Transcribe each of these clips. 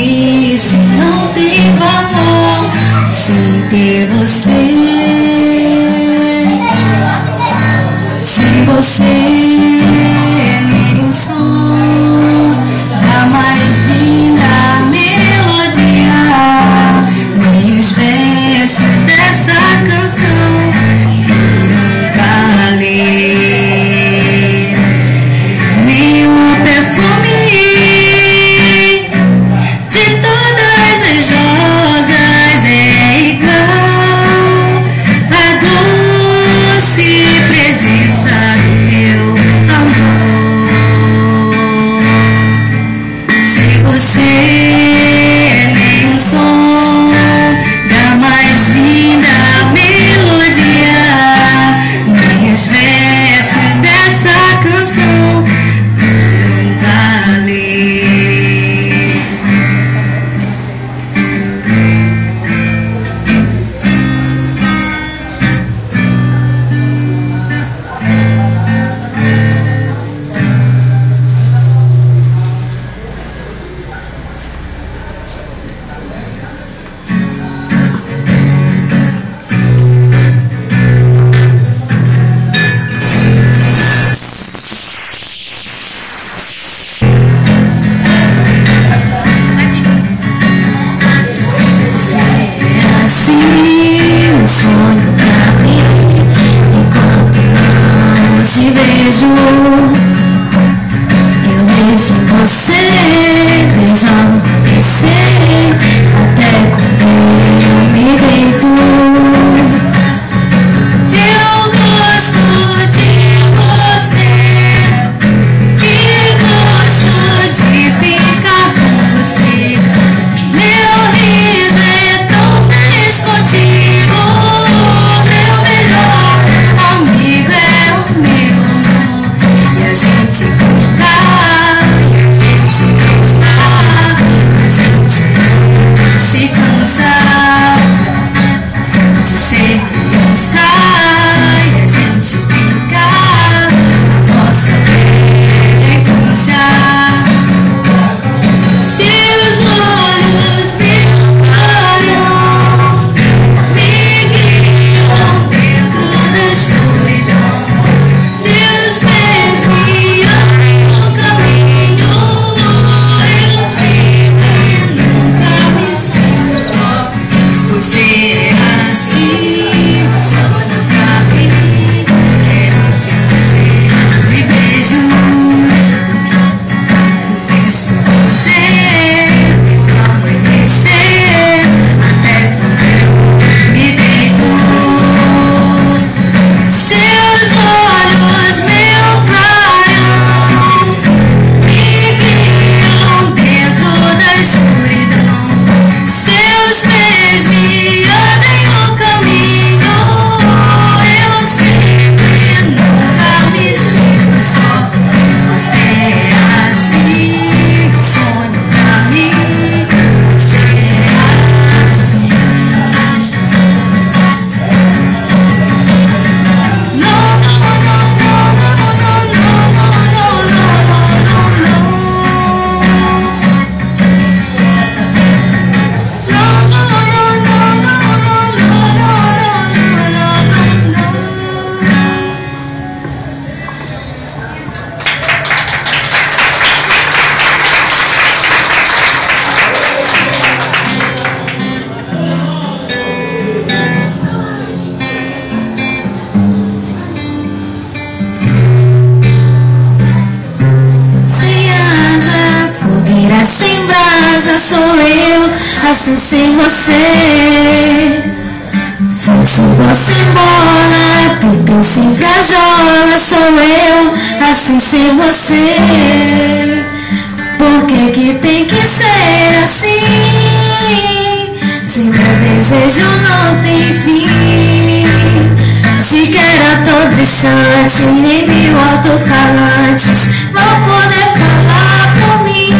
isso não tem valor sem ter você. Sem você, nem o som da mais linda melodia, nem os versos dessa canção irão valer, nem o perfume de todas as rosas é igual à doce presença do meu amor. Sem você, nem um som da mais linda melodia, nem os versos dessa canção irão valer. Assim um sonho pra mim, enquanto não te vejo, eu vejo você, vejo amanhecer, até quando eu me deito. Eu gosto de você e gosto de ficar com você. Meu riso é tão feliz contigo, meu melhor amigo é o meu. E a gente brinca, e a gente dança, a gente não se cansa de ser criança. E a gente brinca na nossa velha infância. Se os olhos me olham, me guiam dentro da escuridão. Se os pés me abrem no caminho, eu sempre nunca me sinto só. Você é assim, um sonho pra mim. Quero te encher de beijos. Penso em você, vejo amanhecer, até quando eu me deito. Seus olhos me claream, me guiam dentro da escuridão. Seus pés me abrem o caminho. Eu sempre nunca me sinto só. Você é assim, um sonho pra mim. Você é assim. Não, não, não, não, não, não, não, sem asa, fogueira sem brasa, sou eu, assim sem você. Fluxo, bossa e bola, pipim sem frajola, sou eu, assim sem você. Por que tem que ser assim? Se meu desejo não tem fim. Te quero a todo instante, nem mil alto-falantes vão poder falar por mim.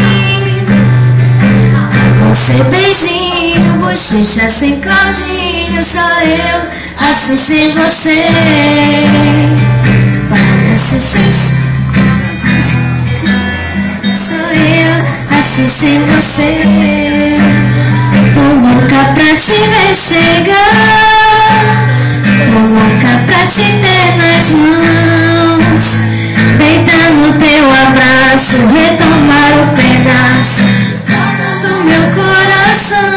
Você beijinho, bochecha sem Claudinho, sou eu, assim sem você. Parece sem... sou eu, assim sem você. te ver chegar. Tô louca pra te ter nas mãos, deitar no teu abraço, retomar o pedaço do meu coração.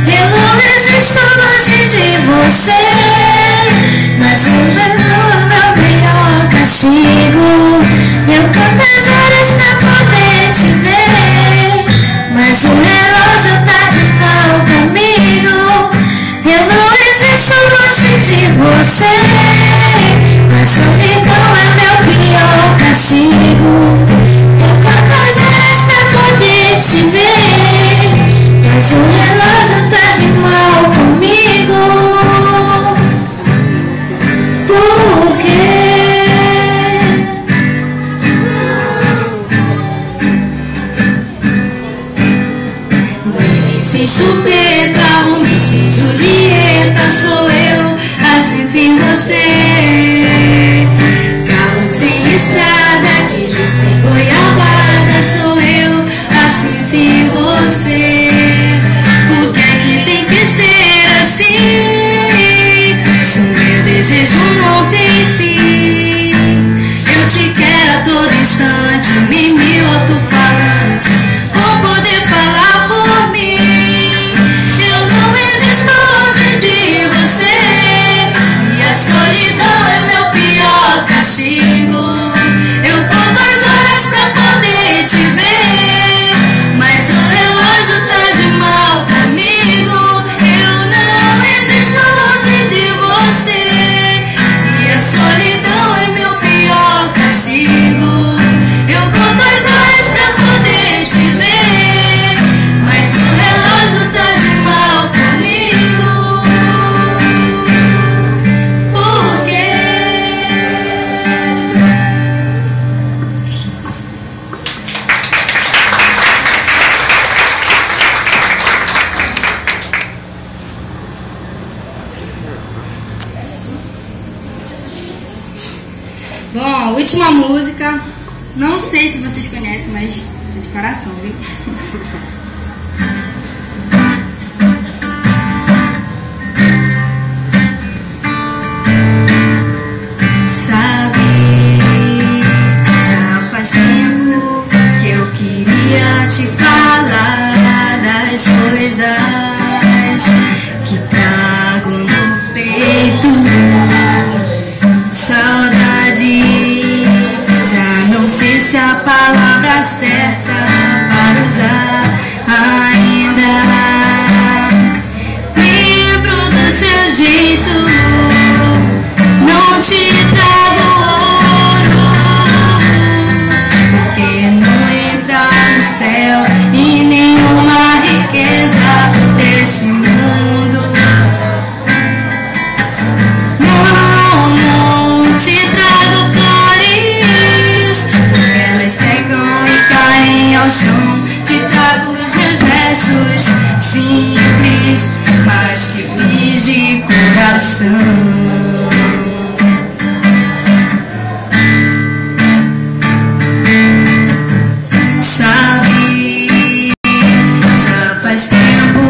Eu não existo longe de você, mas o perdão é meu pior castigo. Eu conto as horas pra poder te ver, mas o relógio tá de mal comigo. Eu não existo longe de você, mas solidão é meu pior castigo. Eu conto as horas pra poder te ver, mas o relógio tá de mal comigo. Por quê? Sem chupeta, homem sem Julieta, sou eu, assim sem você. Carro sem estrada, queijo sem goiabada, sou eu, assim sem você. Por que é que tem que ser assim? Se o meu desejo não tem fim, eu te quero a todo instante, mil alto-falantes vou poder falar por mim. Solidão é meu pior castigo. Eu conto as horas pra poder te ver, mas o relógio tá de mal comigo. Eu não existo longe de você, e a solidão é meu pior castigo. Eu conto as horas pra poder te ver, mas o relógio tá de mal comigo. Bom, última música, não sei se vocês conhecem, mas é de coração, viu? Sabe, já faz tempo que eu queria te falar das coisas que trago no peito. Saudade, já não sei se a palavra certa para usar ainda. Lembro do seu jeito, não te trago ouro, porque não entra no céu e nenhuma riqueza desse mundo. Te trago flores, porque elas secam e caem ao chão. Te trago os meus versos simples, mas que fiz de coração. Sabe, já faz tempo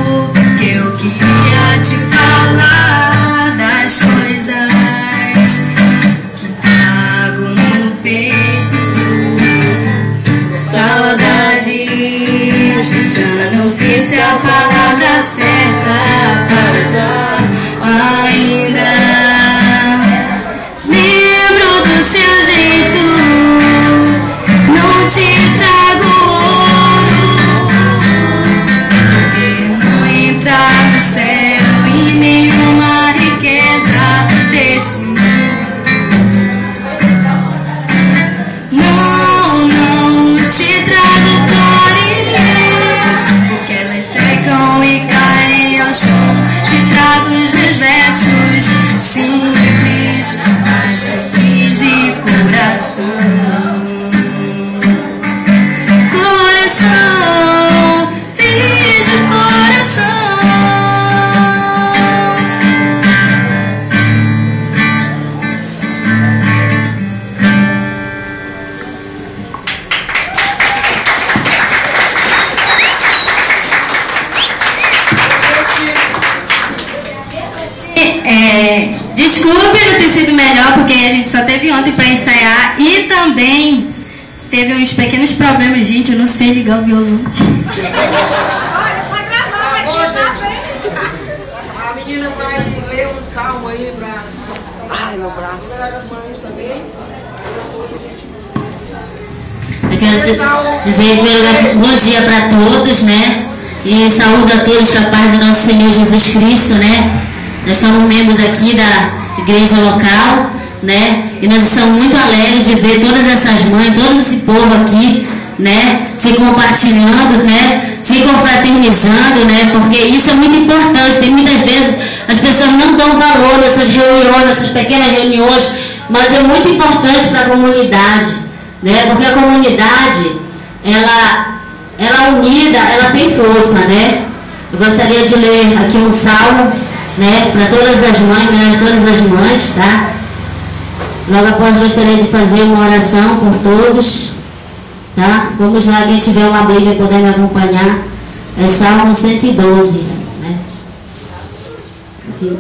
que eu queria te falar das coisas que trago no peito. Saudade, já não sei se a palavra sido melhor, porque a gente só teve ontem para ensaiar e também teve uns pequenos problemas, gente, eu não sei ligar o violão. A menina vai ler um salmo aí pra... Ai, meu braço. Eu quero dizer em primeiro lugar, bom dia para todos, né? E saúdo a todos com a paz do nosso Senhor Jesus Cristo, né? Nós somos membros aqui da igreja local, né? E nós estamos muito alegres de ver todas essas mães, todo esse povo aqui, né? Se compartilhando, né? Se confraternizando, né? Porque isso é muito importante. Tem muitas vezes as pessoas não dão valor nessas reuniões, nessas pequenas reuniões, mas é muito importante para a comunidade, né? Porque a comunidade, ela unida, ela tem força, né? Eu gostaria de ler aqui um salmo, né? Para todas as mães, né? Todas as mães, tá? Logo após gostaria de fazer uma oração por todos, tá? Vamos lá, quem tiver uma Bíblia poder me acompanhar. É Salmo 112, né? Se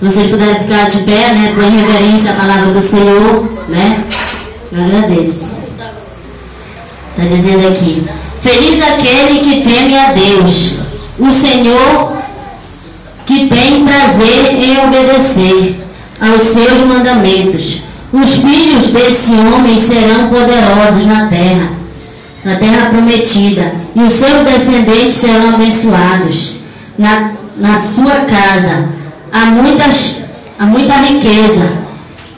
vocês puderem ficar de pé, né? Por reverência à palavra do Senhor, né? Eu agradeço. Está dizendo aqui: feliz aquele que teme a Deus, o Senhor que tem prazer em obedecer aos seus mandamentos. Os filhos desse homem serão poderosos na terra prometida, e os seus descendentes serão abençoados. Na sua casa há muita riqueza,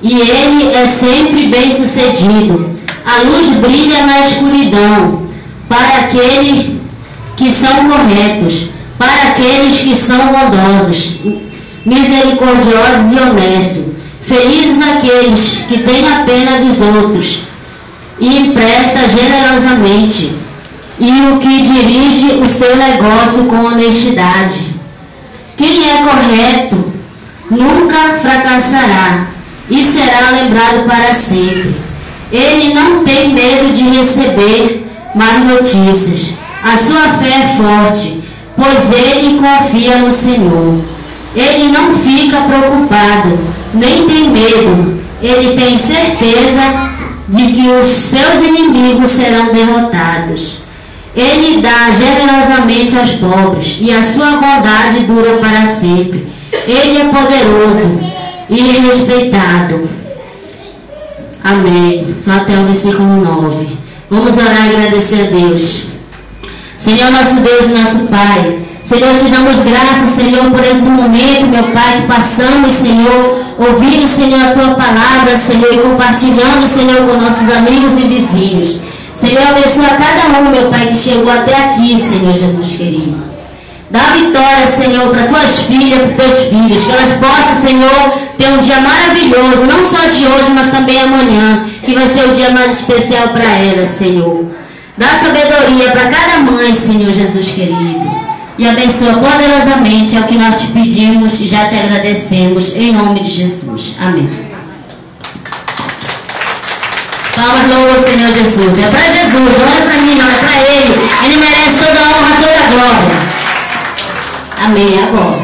e ele é sempre bem sucedido. A luz brilha na escuridão, para aqueles que são corretos, para aqueles que são bondosos, misericordiosos e honestos. Felizes aqueles que têm a pena dos outros e empresta generosamente, e o que dirige o seu negócio com honestidade. Quem é correto nunca fracassará e será lembrado para sempre. Ele não tem medo de receber más notícias. A sua fé é forte, pois ele confia no Senhor. Ele não fica preocupado, nem tem medo. Ele tem certeza de que os seus inimigos serão derrotados. Ele dá generosamente aos pobres, e a sua bondade dura para sempre. Ele é poderoso e respeitado. Amém. Só até o versículo 9. Vamos orar e agradecer a Deus. Senhor, nosso Deus e nosso Pai, Senhor, te damos graças, Senhor, por esse momento, meu Pai, que passamos, Senhor, ouvindo, Senhor, a Tua palavra, Senhor, e compartilhando, Senhor, com nossos amigos e vizinhos. Senhor, abençoa cada um, meu Pai, que chegou até aqui, Senhor Jesus querido. Dá vitória, Senhor, para Tuas filhas, para Teus filhos, que elas possam, Senhor, ter um dia maravilhoso, não só de hoje, mas também amanhã, que vai ser o dia mais especial para elas, Senhor. Dá sabedoria para cada mãe, Senhor Jesus querido. E abençoa poderosamente, é o que nós te pedimos e já te agradecemos, em nome de Jesus. Amém. Palmas, louvor, Senhor Jesus. É para Jesus, não é para mim, não é para Ele. Ele merece toda a honra, toda a glória. Amém. Agora.